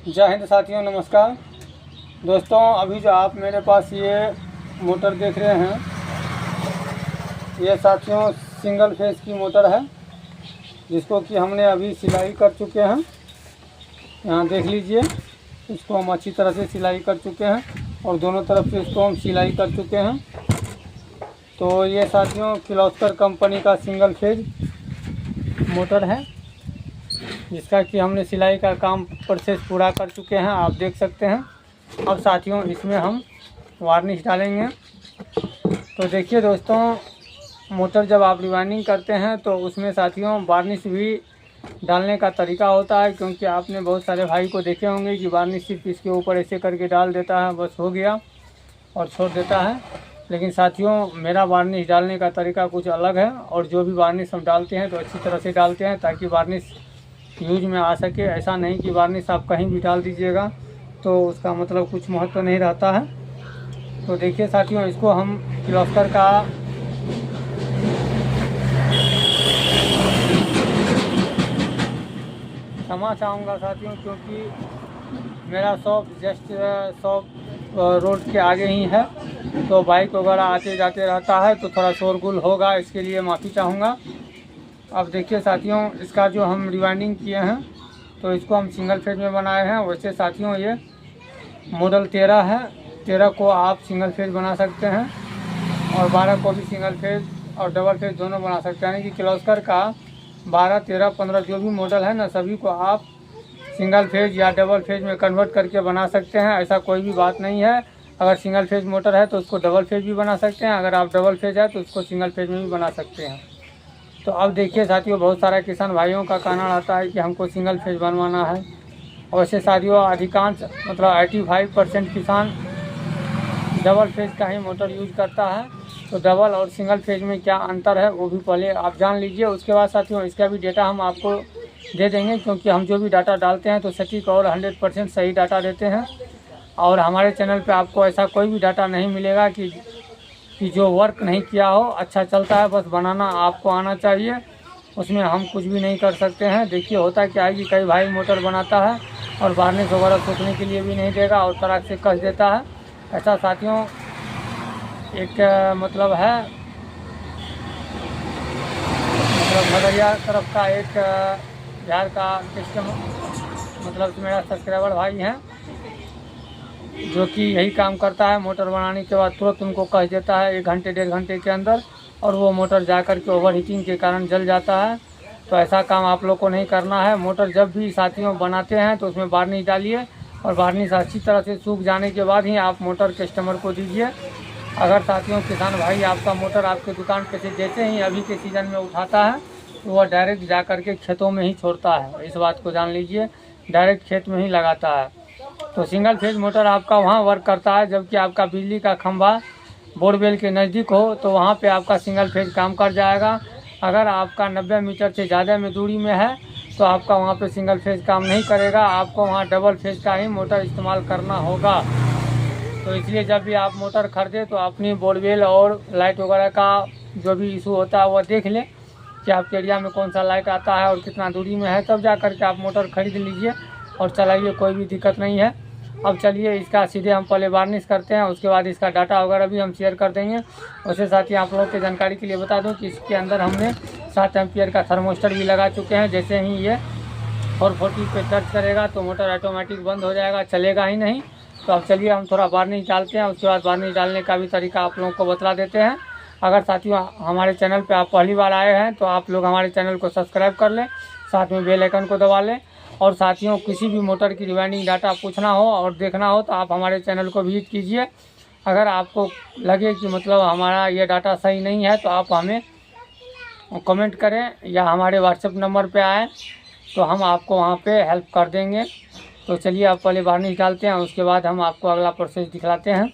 जय हिंद साथियों, नमस्कार दोस्तों। अभी जो आप मेरे पास ये मोटर देख रहे हैं, ये साथियों सिंगल फेस की मोटर है, जिसको कि हमने अभी सिलाई कर चुके हैं। यहाँ देख लीजिए, इसको हम अच्छी तरह से सिलाई कर चुके हैं और दोनों तरफ से इसको हम सिलाई कर चुके हैं। तो ये साथियों किर्लोस्कर कंपनी का सिंगल फेज मोटर है, जिसका कि हमने सिलाई का काम प्रोसेस पूरा कर चुके हैं, आप देख सकते हैं। अब साथियों इसमें हम वार्निश डालेंगे। तो देखिए दोस्तों, मोटर जब आप रिवाइंडिंग करते हैं तो उसमें साथियों वार्निश भी डालने का तरीका होता है, क्योंकि आपने बहुत सारे भाई को देखे होंगे कि वार्निश सिर्फ इसके ऊपर ऐसे करके डाल देता है, बस हो गया और छोड़ देता है। लेकिन साथियों मेरा वार्निश डालने का तरीका कुछ अलग है, और जो भी वार्निश हम डालते हैं तो अच्छी तरह से डालते हैं ताकि वार्निश यूज में आ सके। ऐसा नहीं कि वार्निश आप कहीं भी डाल दीजिएगा तो उसका मतलब कुछ महत्व नहीं रहता है। तो देखिए साथियों, इसको हम किर्लोस्कर का क्षमा चाहूँगा साथियों, क्योंकि मेरा शॉप जस्ट शॉप रोड के आगे ही है, तो बाइक वगैरह आते जाते रहता है, तो थोड़ा शोरगुल होगा, इसके लिए माफ़ी चाहूँगा। अब देखिए साथियों, इसका जो हम रिवाइंडिंग किए हैं तो इसको हम सिंगल फेज में बनाए हैं। वैसे साथियों ये मॉडल 13 है, 13 को आप सिंगल फेज बना सकते हैं और 12 को भी सिंगल फेज और डबल फेज दोनों बना सकते हैं। यानी कि किर्लोस्कर का 12, 13, 15 जो भी मॉडल है ना, सभी को आप सिंगल फेज या डबल फेज में कन्वर्ट करके बना सकते हैं। ऐसा कोई भी बात नहीं है। अगर सिंगल फेज मोटर है तो उसको डबल फेज भी बना सकते हैं, अगर आप डबल फेज है तो उसको सिंगल फेज में भी बना सकते हैं। तो अब देखिए साथियों, बहुत सारे किसान भाइयों का कहना रहता है कि हमको सिंगल फेज बनवाना है। वैसे साथियों अधिकांश मतलब 85% किसान डबल फेज का ही मोटर यूज करता है। तो डबल और सिंगल फेज में क्या अंतर है वो भी पहले आप जान लीजिए। उसके बाद साथियों इसका भी डेटा हम आपको दे देंगे, क्योंकि हम जो भी डाटा डालते हैं तो सटीक और 100% सही डाटा देते हैं। और हमारे चैनल पे आपको ऐसा कोई भी डाटा नहीं मिलेगा कि जो वर्क नहीं किया हो। अच्छा चलता है, बस बनाना आपको आना चाहिए, उसमें हम कुछ भी नहीं कर सकते हैं। देखिए होता क्या है कि कई भाई मोटर बनाता है और वार्निश वगैरह सोचने के लिए भी नहीं देगा और तरह से कस देता है। ऐसा साथियों एक मतलब है, मतलब खगड़िया तरफ का एक बिहार का मतलब मेरा सब्सक्राइबर भाई हैं, जो कि यही काम करता है। मोटर बनाने के बाद तुरंत उनको कस देता है 1 घंटे 1.5 घंटे के अंदर, और वो मोटर जा कर के ओवर हीटिंग के कारण जल जाता है। तो ऐसा काम आप लोग को नहीं करना है। मोटर जब भी साथियों बनाते हैं तो उसमें वार्निश डालिए, और वार्निश अच्छी तरह से सूख जाने के बाद ही आप मोटर कस्टमर को दीजिए। अगर साथियों किसान भाई आपका मोटर आपके दुकान पे से जैसे ही अभी के सीज़न में उठाता है तो वह डायरेक्ट जा कर के खेतों में ही छोड़ता है। इस बात को जान लीजिए, डायरेक्ट खेत में ही लगाता है। तो सिंगल फेज मोटर आपका वहाँ वर्क करता है, जबकि आपका बिजली का खंभा बोरवेल के नज़दीक हो तो वहाँ पे आपका सिंगल फेज काम कर जाएगा। अगर आपका 90 मीटर से ज़्यादा में दूरी में है तो आपका वहाँ पे सिंगल फेज काम नहीं करेगा, आपको वहाँ डबल फेज का ही मोटर इस्तेमाल करना होगा। तो इसलिए जब भी आप मोटर खरीदें तो अपनी बोरवेल और लाइट वगैरह का जो भी इशू होता है वह देख लें कि आपके एरिया में कौन सा लाइट आता है और कितना दूरी में है, तब जा कर के आप मोटर खरीद लीजिए और चलाइए, कोई भी दिक्कत नहीं है। अब चलिए इसका सीधे हम पहले वार्निश करते हैं, उसके बाद इसका डाटा वगैरह भी हम शेयर कर देंगे। वैसे साथ ही आप लोगों की जानकारी के लिए बता दूं कि इसके अंदर हमने 7 एम्पियर का थर्मोस्टर भी लगा चुके हैं। जैसे ही ये 440 पे टच करेगा तो मोटर ऑटोमेटिक बंद हो जाएगा, चलेगा ही नहीं। तो अब चलिए हम थोड़ा वार्निश डालते हैं, उसके बाद वार्निश डालने का भी तरीका आप लोगों को बता देते हैं। अगर साथियों हमारे चैनल पर आप पहली बार आए हैं तो आप लोग हमारे चैनल को सब्सक्राइब कर लें, साथ में बेल आइकन को दबा लें। और साथियों किसी भी मोटर की रिवाइंडिंग डाटा पूछना हो और देखना हो तो आप हमारे चैनल को विजिट कीजिए। अगर आपको लगे कि मतलब हमारा ये डाटा सही नहीं है तो आप हमें कमेंट करें या हमारे व्हाट्सएप नंबर पे आएँ तो हम आपको वहाँ पे हेल्प कर देंगे। तो चलिए आप पहले वार्निश डालते हैं, उसके बाद हम आपको अगला प्रोसेस दिखलाते हैं।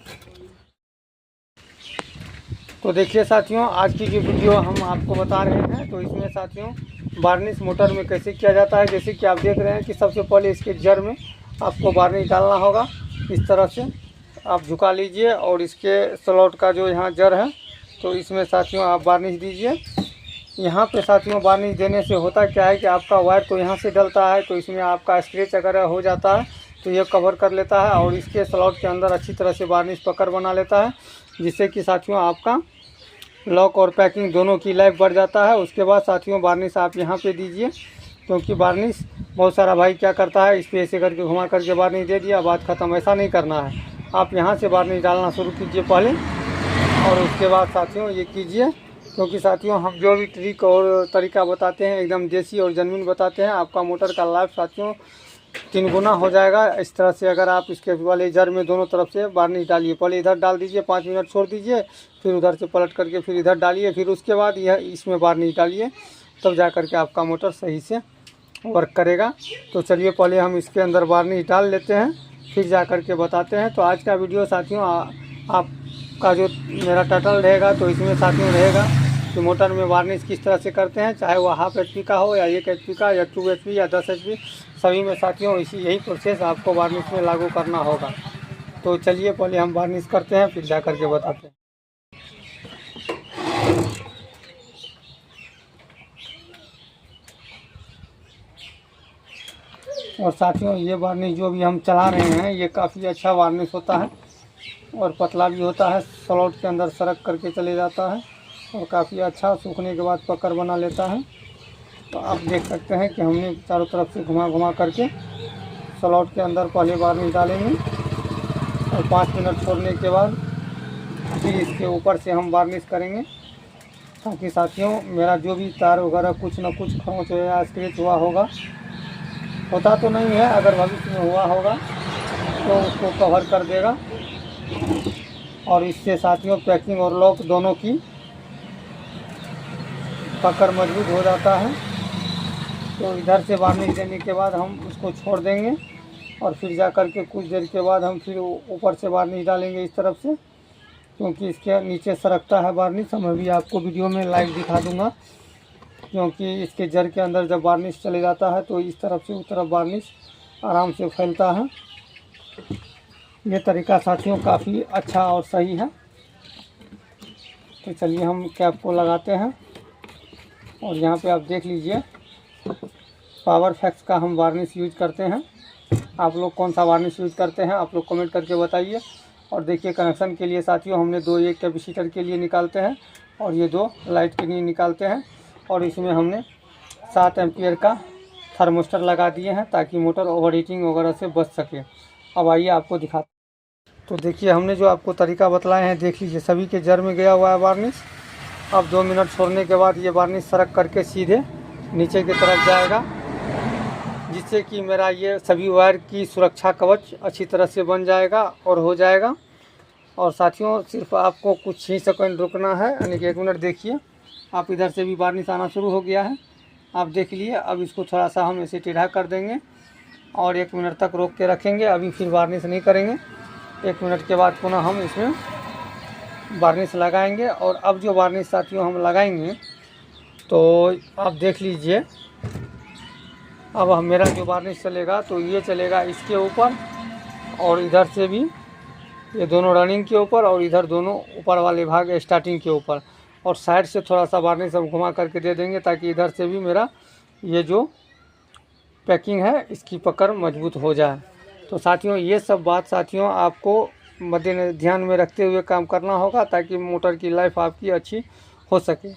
तो देखिए साथियों, आज की जो वीडियो हम आपको बता रहे हैं तो इसमें साथियों वार्निश मोटर में कैसे किया जाता है। जैसे कि आप देख रहे हैं कि सबसे पहले इसके जड़ में आपको वार्निश डालना होगा। इस तरह से आप झुका लीजिए और इसके स्लॉट का जो यहाँ जड़ है तो इसमें साथियों आप वार्निश दीजिए। यहाँ पे साथियों वार्निश देने से होता क्या है कि आपका वायर तो यहाँ से डलता है, तो इसमें आपका स्क्रैच अगर हो जाता है तो ये कवर कर लेता है और इसके स्लॉट के अंदर अच्छी तरह से वार्निश पकड़ बना लेता है, जिससे कि साथियों आपका लॉक और पैकिंग दोनों की लाइफ बढ़ जाता है। उसके बाद साथियों वार्निश आप यहाँ पे दीजिए, क्योंकि वार्निश बहुत सारा भाई क्या करता है, इस पर ऐसे करके घुमा करके वार्निश दे दिया, बात ख़त्म। ऐसा नहीं करना है, आप यहाँ से वार्निश डालना शुरू कीजिए पहले, और उसके बाद साथियों ये कीजिए, क्योंकि साथियों हम जो भी ट्रिक और तरीका बताते हैं एकदम देसी और जेन्युइन बताते हैं। आपका मोटर का लाइफ साथियों 3 गुना हो जाएगा इस तरह से, अगर आप इसके वाले जर में दोनों तरफ से वार्निश डालिए। पहले इधर डाल दीजिए, 5 मिनट छोड़ दीजिए, फिर उधर से पलट करके फिर इधर डालिए, फिर उसके बाद यह इसमें वार्निश डालिए, तब जा करके आपका मोटर सही से वर्क करेगा। तो चलिए पहले हम इसके अंदर वार्निश डाल लेते हैं, फिर जा करके बताते हैं। तो आज का वीडियो साथियों आपका जो मेरा टाइटल रहेगा, तो इसमें साथियों रहेगा कि मोटर में वार्निश किस तरह से करते हैं, चाहे वो हाफ HP का हो या 1 HP का या 2 HP या 10 HP, सभी में साथियों यही प्रोसेस आपको वार्निश में लागू करना होगा। तो चलिए पहले हम वार्निश करते हैं, फिर जा करके बताते हैं। और साथियों ये वार्निश जो भी हम चला रहे हैं, ये काफ़ी अच्छा वार्निश होता है और पतला भी होता है, स्लॉट के अंदर सरक करके चले जाता है और काफ़ी अच्छा सूखने के बाद पकड़ बना लेता है। तो आप देख सकते हैं कि हमने चारों तरफ से घुमा घुमा करके स्लॉट के अंदर पहले वार्निश डालेंगे और 5 मिनट छोड़ने के बाद फिर इसके ऊपर से हम वार्निश करेंगे, ताकि साथियों मेरा जो भी तार वगैरह कुछ ना कुछ खरोंच या स्क्रैच हुआ होगा, होता तो नहीं है, अगर भविष्य में हुआ होगा तो उसको कवर कर देगा। और इससे साथियों पैकिंग और लॉक दोनों की पकड़ मजबूत हो जाता है। तो इधर से वार्निश देने के बाद हम उसको छोड़ देंगे और फिर जा कर के कुछ देर के बाद हम फिर ऊपर से वार्निश डालेंगे इस तरफ से, क्योंकि इसके नीचे सरकता है वार्निश। मैं भी आपको वीडियो में लाइव दिखा दूंगा, क्योंकि इसके जर के अंदर जब वार्निश चले जाता है तो इस तरफ से उस तरफ वार्निश आराम से फैलता है। ये तरीका साथियों काफ़ी अच्छा और सही है। तो चलिए हम कैप को लगाते हैं और यहाँ पे आप देख लीजिए पावर फैक्स का हम वार्निश यूज करते हैं। आप लोग कौन सा वार्निश यूज करते हैं आप लोग कमेंट करके बताइए। और देखिए कनेक्शन के लिए साथियों हमने 2 एक कैपेसिटर के लिए निकालते हैं और ये 2 लाइट के लिए निकालते हैं, और इसमें हमने 7 एम्पियर का थर्मोस्टर लगा दिए हैं ताकि मोटर ओवर हीटिंग वगैरह से बच सके। अब आइए आपको दिखाते। तो देखिए हमने जो आपको तरीका बतलाए हैं, देख लीजिए सभी के जर में गया हुआ है वार्निश। अब 2 मिनट छोड़ने के बाद ये वार्निश सरक करके सीधे नीचे की तरफ जाएगा, जिससे कि मेरा ये सभी वायर की सुरक्षा कवच अच्छी तरह से बन जाएगा और हो जाएगा। और साथियों सिर्फ आपको कुछ ही सेकंड रुकना है, यानी कि 1 मिनट देखिए। आप इधर से भी वार्निश आना शुरू हो गया है, आप देख लिए। अब इसको थोड़ा सा हम ऐसे टेढ़ा कर देंगे और 1 मिनट तक रोक के रखेंगे। अभी फिर वार्निश नहीं करेंगे, 1 मिनट के बाद पुनः हम इसमें वार्निश लगाएंगे। और अब जो वार्निश साथियों हम लगाएंगे तो आप देख लीजिए, अब हम मेरा जो वार्निश चलेगा तो ये चलेगा इसके ऊपर और इधर से भी, ये दोनों रनिंग के ऊपर और इधर दोनों ऊपर वाले भाग स्टार्टिंग के ऊपर। और साइड से थोड़ा सा वार्निश हम घुमा करके दे देंगे, ताकि इधर से भी मेरा ये जो पैकिंग है इसकी पकड़ मजबूत हो जाए। तो साथियों ये सब बात साथियों आपको मद्देनजर ध्यान में रखते हुए काम करना होगा, ताकि मोटर की लाइफ आपकी अच्छी हो सके।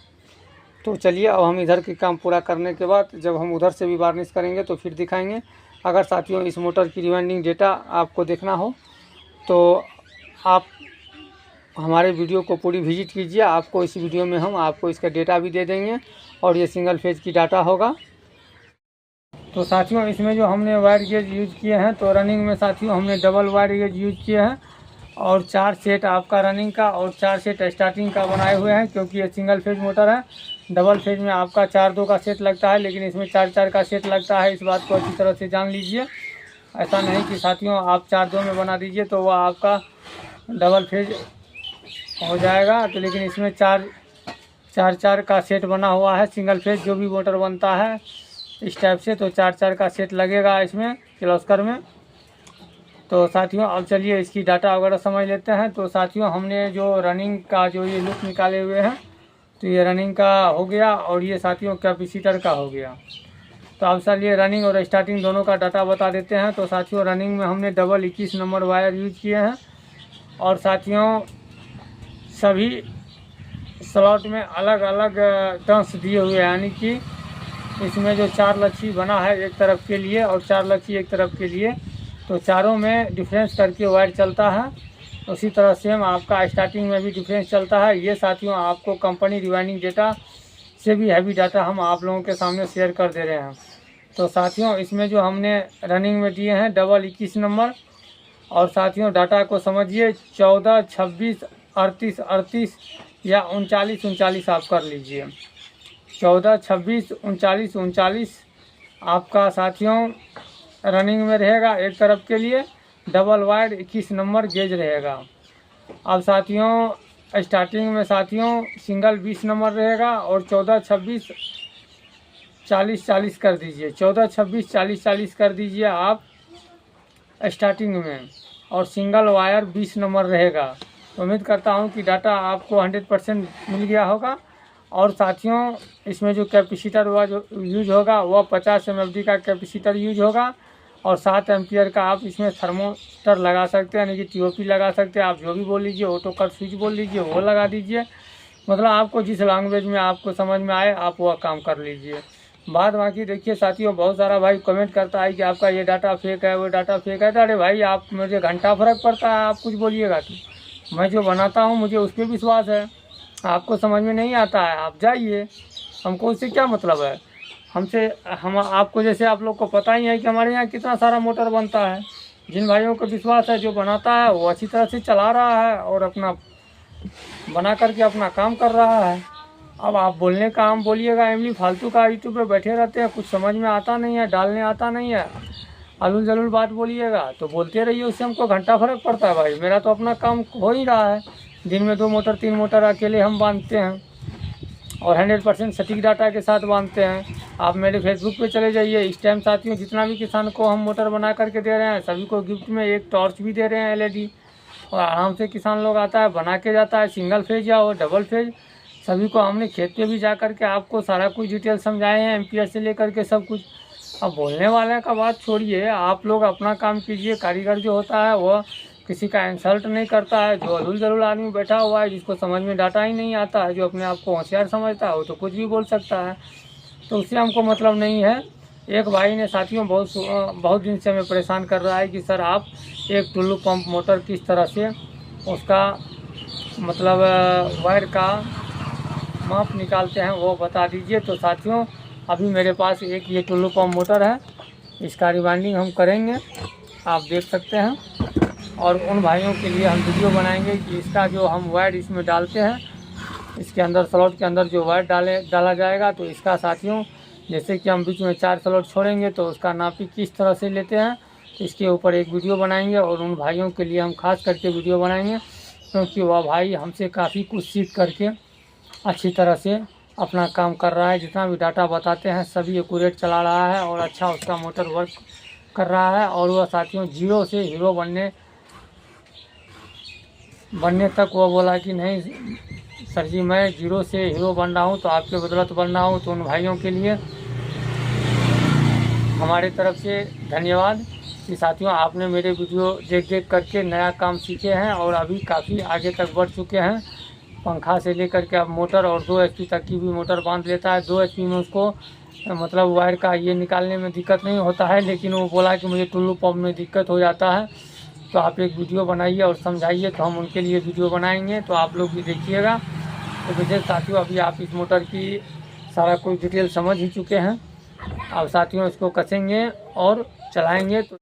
तो चलिए अब हम इधर के काम पूरा करने के बाद जब हम उधर से भी वार्निश करेंगे तो फिर दिखाएंगे। अगर साथियों इस मोटर की रिवाइंडिंग डेटा आपको देखना हो तो आप हमारे वीडियो को पूरी विजिट कीजिए। आपको इस वीडियो में हम आपको इसका डेटा भी दे देंगे और ये सिंगल फेज की डाटा होगा। तो साथियों इसमें जो हमने वायर गेज यूज किए हैं, तो रनिंग में साथियों हमने डबल वायर गेज यूज किए हैं और 4 सेट आपका रनिंग का और 4 सेट स्टार्टिंग का बनाए हुए हैं, क्योंकि ये सिंगल फेज मोटर है। डबल फेज में आपका 4-2 का सेट लगता है, लेकिन इसमें 4-4 का सेट लगता है। इस बात को अच्छी तरह से जान लीजिए। ऐसा नहीं कि साथियों आप 4-2 में बना दीजिए तो वह आपका डबल फेज हो जाएगा। तो लेकिन इसमें 4-4 का सेट बना हुआ है। सिंगल फेज जो भी मोटर बनता है इस टाइप से, तो 4-4 का सेट लगेगा इसमें किर्लोस्कर में। तो साथियों अब चलिए इसकी डाटा वगैरह समझ लेते हैं। तो साथियों हमने जो रनिंग का जो ये लूप निकाले हुए हैं, तो ये रनिंग का हो गया और ये साथियों कैपेसिटर का हो गया। तो आप चलिए रनिंग और स्टार्टिंग दोनों का डाटा बता देते हैं। तो साथियों रनिंग में हमने डबल 21 नंबर वायर यूज किए हैं और साथियों सभी स्लॉट में अलग अलग टर्न्स दिए हुए हैं, यानी कि इसमें जो 4 लच्छी बना है एक तरफ के लिए और 4 लच्छी एक तरफ के लिए, तो चारों में डिफरेंस करके वायर चलता है। उसी तरह सेम आपका स्टार्टिंग में भी डिफरेंस चलता है। ये साथियों आपको कंपनी रिवाइंडिंग डेटा से भी हैवी डाटा हम आप लोगों के सामने शेयर कर दे रहे हैं। तो साथियों इसमें जो हमने रनिंग में दिए हैं डबल 21 नंबर, और साथियों डाटा को समझिए 14, 26, 38, 38 या 39, 39 आप कर लीजिए। 14, 26, 39, 39 आपका साथियों रनिंग में रहेगा एक तरफ के लिए। डबल वायर 21 नंबर गेज रहेगा। अब साथियों स्टार्टिंग में साथियों सिंगल 20 नंबर रहेगा और 14, 26, 40, 40 कर दीजिए। 14, 26, 40, 40 कर दीजिए आप स्टार्टिंग में, और सिंगल वायर 20 नंबर रहेगा। तो उम्मीद करता हूं कि डाटा आपको 100% मिल गया होगा। और साथियों इसमें जो कैपेसिटर हुआ जो यूज होगा वह 50 mFD का कैपेसिटर यूज होगा, और 7 एम्पियर का आप इसमें थर्मोस्टर लगा सकते हैं, यानी कि TOP लगा सकते हैं। आप जो भी बोल लीजिए, ऑटो कट स्विच बोल लीजिए, वो लगा दीजिए। मतलब आपको जिस लैंग्वेज में आपको समझ में आए आप वह काम कर लीजिए। बात बाकी देखिए साथियों, बहुत सारा भाई कमेंट करता है कि आपका ये डाटा फेक है, वो डाटा फेक है। अरे भाई आप मुझे घंटा फ़र्क पड़ता है, आप कुछ बोलिएगा तो मैं जो बनाता हूँ मुझे उस पर विश्वास है। आपको समझ में नहीं आता है आप जाइए, हमको उससे क्या मतलब है। हम आपको जैसे आप लोग को पता ही है कि हमारे यहाँ कितना सारा मोटर बनता है। जिन भाइयों को विश्वास है, जो बनाता है वो अच्छी तरह से चला रहा है और अपना बना करके अपना काम कर रहा है। अब आप बोलने का हम बोलिएगा इमली फालतू का यूट्यूब पे बैठे रहते हैं, कुछ समझ में आता नहीं है, डालने आता नहीं है, अलूल जलूल बात बोलिएगा तो बोलते रहिए, उससे हमको घंटा फ़र्क पड़ता है। भाई मेरा तो अपना काम हो ही रहा है। दिन में 2 मोटर 3 मोटर अकेले हम बांधते हैं और 100% सटीक डाटा के साथ बांधते हैं। आप मेरे फेसबुक पे चले जाइए। इस टाइम साथियों जितना भी किसान को हम मोटर बना करके दे रहे हैं सभी को गिफ्ट में एक टॉर्च भी दे रहे हैं LED, और आराम से किसान लोग आता है बना के जाता है, सिंगल फेज या और डबल फेज। सभी को हमने खेत पे भी जा कर के आपको सारा कुछ डिटेल समझाए हैं, एम्पियर से लेकर के सब कुछ। अब बोलने वाले का बात छोड़िए, आप लोग अपना काम कीजिए। कारीगर जो होता है वह किसी का इंसल्ट नहीं करता है। जो अधूल जरूल आदमी बैठा हुआ है जिसको समझ में डाटा ही नहीं आता है, जो अपने आप को होशियार समझता है, वो तो कुछ भी बोल सकता है, तो उससे हमको मतलब नहीं है। एक भाई ने साथियों बहुत दिन से हमें परेशान कर रहा है कि सर आप एक टुल्लू पंप मोटर किस तरह से उसका मतलब वायर का माप निकालते हैं वो बता दीजिए। तो साथियों अभी मेरे पास एक ये टुल्लू पंप मोटर है, इसका रिवाइंडिंग हम करेंगे, आप देख सकते हैं। और उन भाइयों के लिए हम वीडियो बनाएंगे कि इसका जो हम वायर इसमें डालते हैं, इसके अंदर स्लॉट के अंदर जो वायर डाला जाएगा, तो इसका साथियों जैसे कि हम बीच में 4 स्लॉट छोड़ेंगे तो उसका नापी किस तरह से लेते हैं, तो इसके ऊपर एक वीडियो बनाएंगे। और उन भाइयों के लिए हम खास करके वीडियो बनाएंगे क्योंकि वह भाई हमसे काफ़ी कुछ सीख करके अच्छी तरह से अपना काम कर रहा है। जितना भी डाटा बताते हैं सभी एक्यूरेट चला रहा है और अच्छा उसका मोटर वर्क कर रहा है। और वह साथियों जीरो से हीरो बनने तक वो बोला कि नहीं सर जी मैं जीरो से हीरो बन रहा हूँ, तो आपके बदौलत बन रहा हूँ। तो उन भाइयों के लिए हमारे तरफ से धन्यवाद कि साथियों आपने मेरे वीडियो देख करके नया काम सीखे हैं और अभी काफ़ी आगे तक बढ़ चुके हैं। पंखा से लेकर के अब मोटर और 2 HP तक की भी मोटर बांध लेता है। 2 HP में उसको मतलब वायर का ये निकालने में दिक्कत नहीं होता है, लेकिन वो बोला कि मुझे टुल्लू पंप में दिक्कत हो जाता है। तो आप एक वीडियो बनाइए और समझाइए, तो हम उनके लिए वीडियो बनाएंगे, तो आप लोग भी देखिएगा। तो विशेष साथियों अभी आप इस मोटर की सारा कुछ डिटेल समझ ही चुके हैं। अब साथियों इसको कसेंगे और चलाएँगे तो